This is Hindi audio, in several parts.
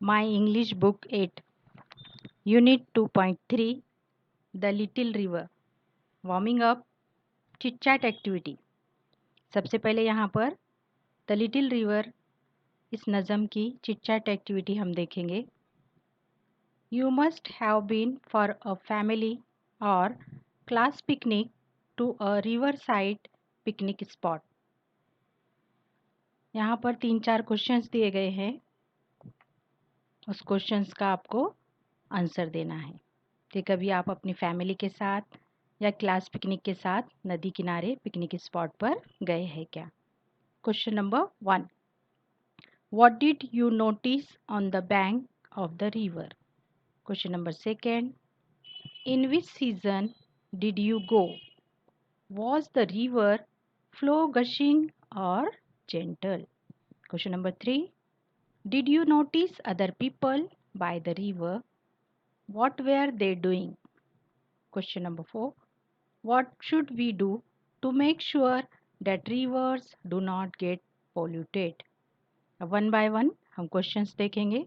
My English Book 8, Unit 2.3, The Little River. Warming up, Chit Chat Activity. सबसे पहले यहाँ पर द लिटिल रिवर इस नज़म की चिट चैट एक्टिविटी हम देखेंगे. You must have been for a family और class picnic to a river side picnic spot. यहाँ पर 3-4 क्वेश्चंस दिए गए हैं. उस क्वेश्चंस का आपको आंसर देना है कि कभी आप अपनी फैमिली के साथ या क्लास पिकनिक के साथ नदी किनारे पिकनिक स्पॉट पर गए हैं क्या. Question number 1. What did you notice on the bank of the river? Question number 2. In which season did you go? Was the river flow gushing or gentle? Question number 3. Did you notice other people by the river? What were they doing? Question number 4. What should we do to make sure that rivers do not get polluted? One by one हम क्वेश्चंस देखेंगे.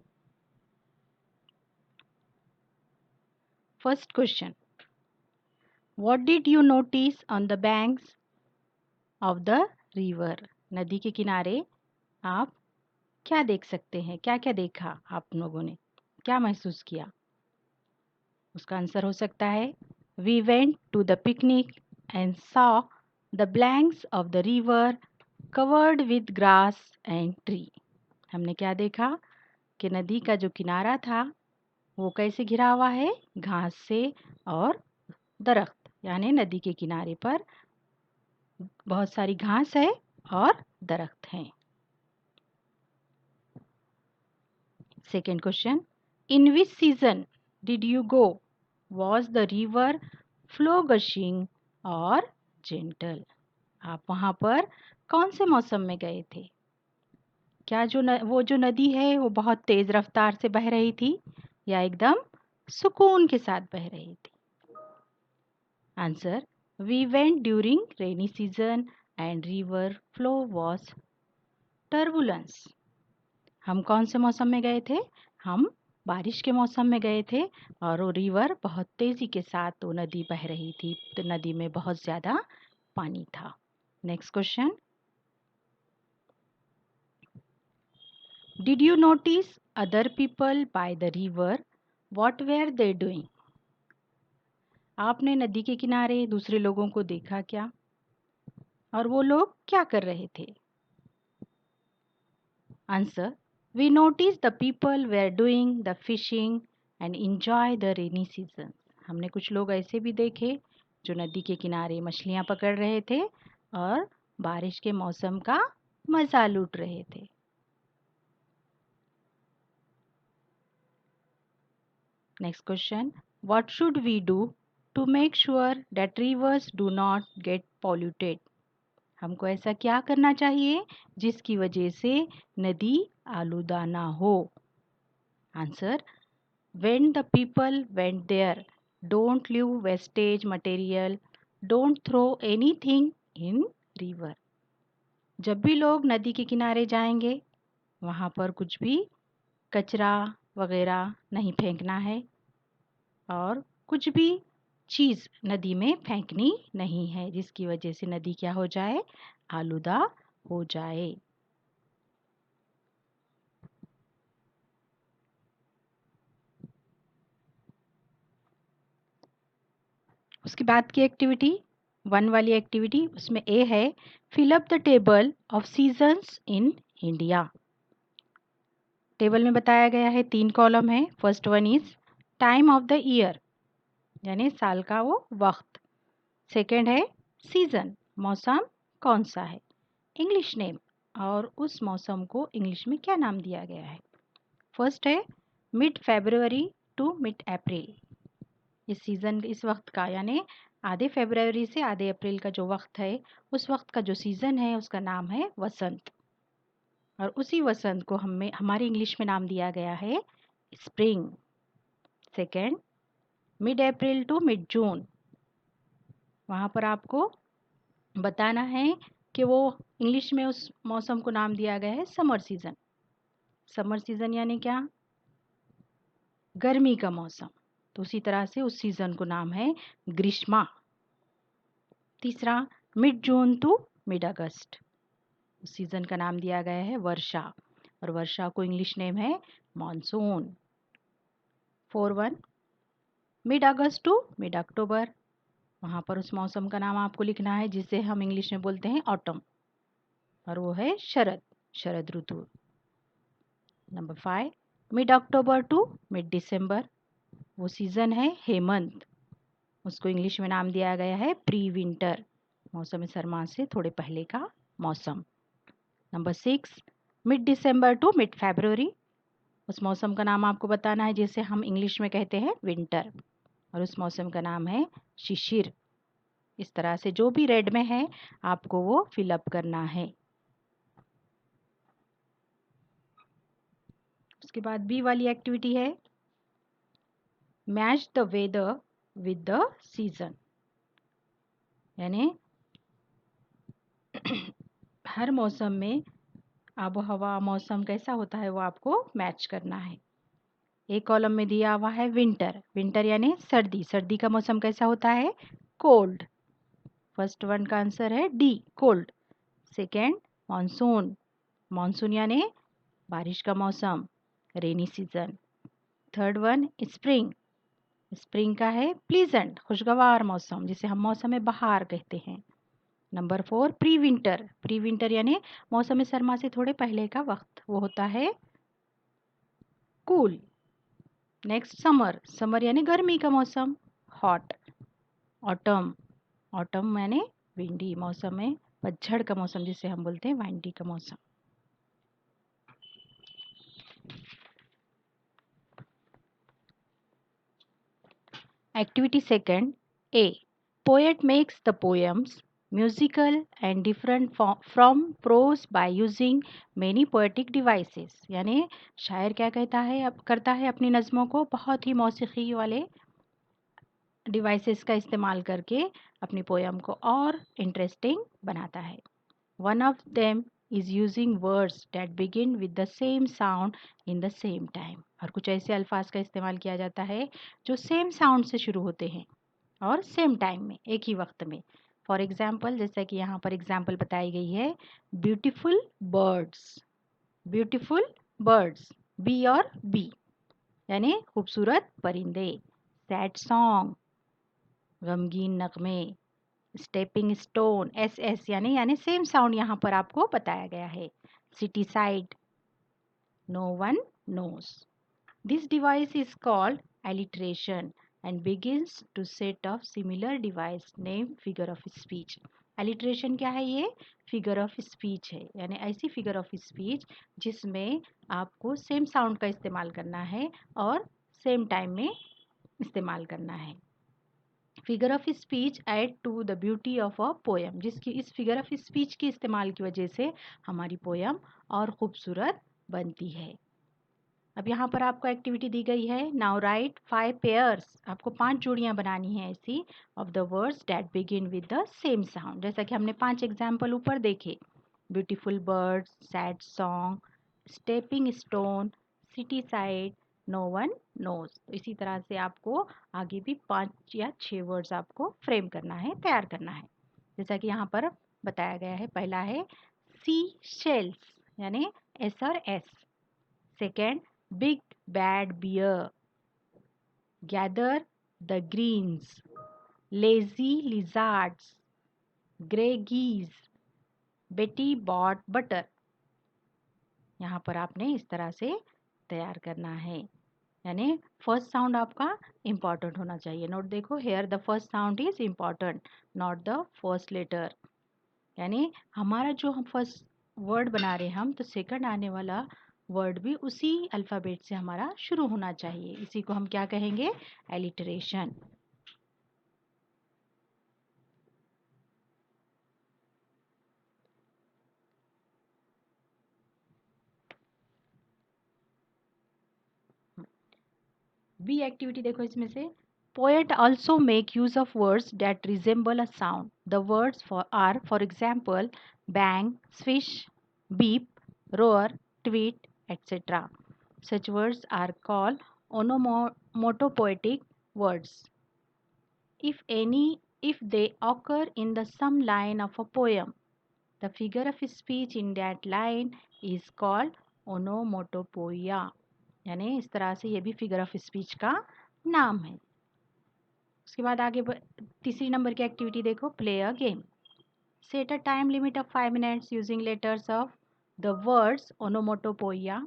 First question. What did you notice on the banks of the river. नदी के किनारे आप क्या देख सकते हैं, क्या क्या देखा आप लोगों ने, क्या महसूस किया. उसका आंसर हो सकता है we went to the picnic and saw the banks of the river covered with grass and tree. हमने क्या देखा कि नदी का जो किनारा था वो कैसे घिरा हुआ है, घास से और दरख्त. यानी नदी के किनारे पर बहुत सारी घास है और दरख्त हैं. Second question. In which season did you go. Was the river flow gushing और जेंटल. आप वहाँ पर कौन से मौसम में गए थे. क्या वो जो नदी है वो बहुत तेज़ रफ्तार से बह रही थी या एकदम सुकून के साथ बह रही थी. Answer. We went during rainy season and river flow was turbulence. हम कौन से मौसम में गए थे. हम बारिश के मौसम में गए थे और वो रिवर बहुत तेज़ी के साथ वो नदी बह रही थी, तो नदी में बहुत ज़्यादा पानी था. Next question. Did you notice other people by the river. What were they doing. आपने नदी के किनारे दूसरे लोगों को देखा क्या और वो लोग क्या कर रहे थे. Answer. We notice the people were doing the fishing and enjoy the rainy season. हमने कुछ लोग ऐसे भी देखे जो नदी के किनारे मछलियाँ पकड़ रहे थे और बारिश के मौसम का मज़ा लूट रहे थे. Next question. What should we do to make sure that rivers do not get polluted. हमको ऐसा क्या करना चाहिए जिसकी वजह से नदी आलूदा ना हो. Answer. When the people went there don't leave wastage material, don't throw anything in river. जब भी लोग नदी के किनारे जाएंगे वहाँ पर कुछ भी कचरा वगैरह नहीं फेंकना है और कुछ भी चीज़ नदी में फेंकनी नहीं है जिसकी वजह से नदी क्या हो जाए, आलूदा हो जाए. उसके बाद की एक्टिविटी 1 वाली एक्टिविटी, उसमें ए है fill up the table of seasons in India. Table में बताया गया है 3 कॉलम है. First one is time of the year यानी साल का वो वक्त. सेकंड है सीजन, मौसम कौन सा है. इंग्लिश नेम और उस मौसम को इंग्लिश में क्या नाम दिया गया है. फर्स्ट है मिड फरवरी टू मिड अप्रैल. इस सीज़न इस वक्त का यानी आधे फरवरी से आधे अप्रैल का जो वक्त है उस वक्त का जो सीज़न है उसका नाम है वसंत. और उसी वसंत को हमें हमारी इंग्लिश में नाम दिया गया है spring. Second mid April to mid June. वहाँ पर आपको बताना है कि वो इंग्लिश में उस मौसम को नाम दिया गया है समर सीज़न. समर सीज़न यानी क्या, गर्मी का मौसम, तो उसी तरह से उस सीजन को नाम है ग्रीष्मा। तीसरा, मिड जून टू मिड अगस्त, उस सीजन का नाम दिया गया है वर्षा, और वर्षा को इंग्लिश नेम है monsoon. 4-1, mid August to mid October, वहाँ पर उस मौसम का नाम आपको लिखना है जिसे हम इंग्लिश में बोलते हैं ऑटम, और वो है शरद, शरद ऋतु। Number 5, mid October to mid December, वो सीजन है हेमंत, उसको इंग्लिश में नाम दिया गया है प्री विंटर, मौसम सरमा से थोड़े पहले का मौसम। Number 6, mid December to mid February, उस मौसम का नाम आपको बताना है जिसे हम इंग्लिश में कहते हैं विंटर, और उस मौसम का नाम है शिशिर। इस तरह से जो भी रेड में है आपको वो फिलअप करना है। उसके बाद बी वाली एक्टिविटी है match the weather with the season, यानी हर मौसम में आबो हवा मौसम कैसा होता है वो आपको मैच करना है। एक कॉलम में दिया हुआ है विंटर, विंटर यानी सर्दी, सर्दी का मौसम कैसा होता है कोल्ड, फर्स्ट वन का आंसर है D cold. Second, monsoon, monsoon यानी बारिश का मौसम, rainy season. Third one, spring, spring का है प्लीजेंट, खुशगवार मौसम जिसे हम मौसम बहार कहते हैं। Number 4, pre winter, pre winter यानी मौसम सरमा से थोड़े पहले का वक्त, वो होता है कूल। नेक्स्ट, समर, समर यानी गर्मी का मौसम, हॉट। ऑटम, ऑटम यानी विंडी, मौसम में पतझड़ का मौसम जिसे हम बोलते हैं वाइंडी का मौसम। Activity second A, poet makes the poems musical and different from prose by using many poetic devices, यानी शायर क्या कहता है अब करता है अपनी नज़मों को बहुत ही मौसीकी वाले डिवाइसेस का इस्तेमाल करके अपनी पोएम को और इंटरेस्टिंग बनाता है। One of them is using words that begin with the same sound in the same time, और कुछ ऐसे अल्फाज का इस्तेमाल किया जाता है जो सेम साउंड से शुरू होते हैं और सेम टाइम में, एक ही वक्त में। फॉर एग्जाम्पल, जैसा कि यहाँ पर एग्जाम्पल बताई गई है, beautiful birds, beautiful birds, B और बी यानी खूबसूरत परिंदे। सैड सॉन्ग, गमगीन नगमे। स्टेपिंग स्टोन, एस एस यानी सेम साउंड यहाँ पर आपको बताया गया है। City side, no one knows. This device is called alliteration and begins to set of similar device named figure of speech. alliteration क्या है, ये फिगर ऑफ स्पीच है, यानी ऐसी फिगर ऑफ स्पीच जिसमें आपको सेम साउंड का इस्तेमाल करना है और सेम टाइम में इस्तेमाल करना है। Figure of speech add to the beauty of a poem, जिसकी इस फिगर ऑफ स्पीच के इस्तेमाल की वजह से हमारी पोएम और खूबसूरत बनती है। अब यहाँ पर आपको एक्टिविटी दी गई है, नाउ राइट 5 पेयर्स, आपको 5 जोड़ियाँ बनानी है ऐसी of the words that begin with the same sound, जैसा कि हमने 5 एग्जाम्पल ऊपर देखे, beautiful birds, sad song, stepping stone, city side, no one knows. तो इसी तरह से आपको आगे भी 5 या 6 वर्ड्स आपको फ्रेम करना है, तैयार करना है, जैसा कि यहाँ पर बताया गया है। पहला है सी शेल्स, यानी एस और S. Second, big bad bear, gather the greens, lazy lizards, grey geese, Betty bought butter। यहाँ पर आपने इस तरह से तैयार करना है, यानी फर्स्ट साउंड आपका इम्पॉर्टेंट होना चाहिए। नोट देखो, here the first sound is important, not the first letter, यानी हमारा जो हम फर्स्ट वर्ड बना रहे हैं हम, तो सेकंड आने वाला वर्ड भी उसी अल्फ़ाबेट से हमारा शुरू होना चाहिए। इसी को हम क्या कहेंगे, एलिटरेशन। बी एक्टिविटी देखो, इसमें से poet also make use of words that resemble a sound, the words for example bang, swish, beep, row or, tweet, etc. Such words are called onomatopoetic words. If they occur in the some line of a poem, the figure of speech in that line is called onomatopoeia. यानी इस तरह से ये भी फिगर ऑफ स्पीच का नाम है. उसके बाद आगे तीसरी नंबर की एक्टिविटी देखो, play a game. Set a time limit of 5 minutes using letters of the words onomatopoeia.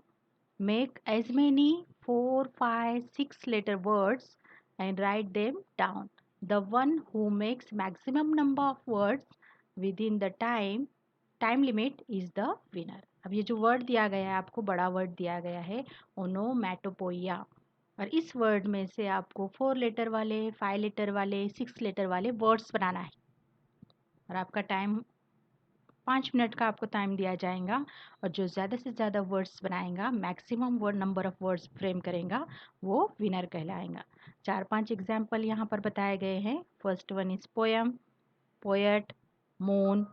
Make as many 4, 5, 6 letter words and write them down. The one who makes maximum number of words within the time limit is the winner. अब ये जो वर्ड दिया गया है आपको, बड़ा वर्ड दिया गया है ओनोमैटोपोइया, और इस वर्ड में से आपको 4 लेटर वाले, 5 लेटर वाले, 6 लेटर वाले वर्ड्स बनाना है. और आपका टाइम 5 मिनट का आपको टाइम दिया जाएगा, और जो ज़्यादा से ज़्यादा वर्ड्स बनाएगा, maximum word number of words frame करेगा, वो विनर कहलाएगा. 4-5 एग्जाम्पल यहाँ पर बताए गए हैं. First one is poem, poet, moon,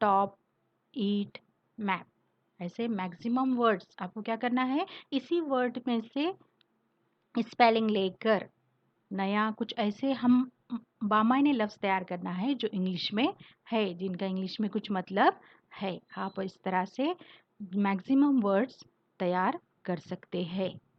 top, eat, map. ऐसे मैक्सिमम वर्ड्स आपको क्या करना है, इसी वर्ड में से स्पेलिंग लेकर नया कुछ ऐसे हम बामायने लफ्ज़ तैयार करना है जो इंग्लिश में है, जिनका इंग्लिश में कुछ मतलब है. आप इस तरह से मैक्सिमम वर्ड्स तैयार कर सकते हैं.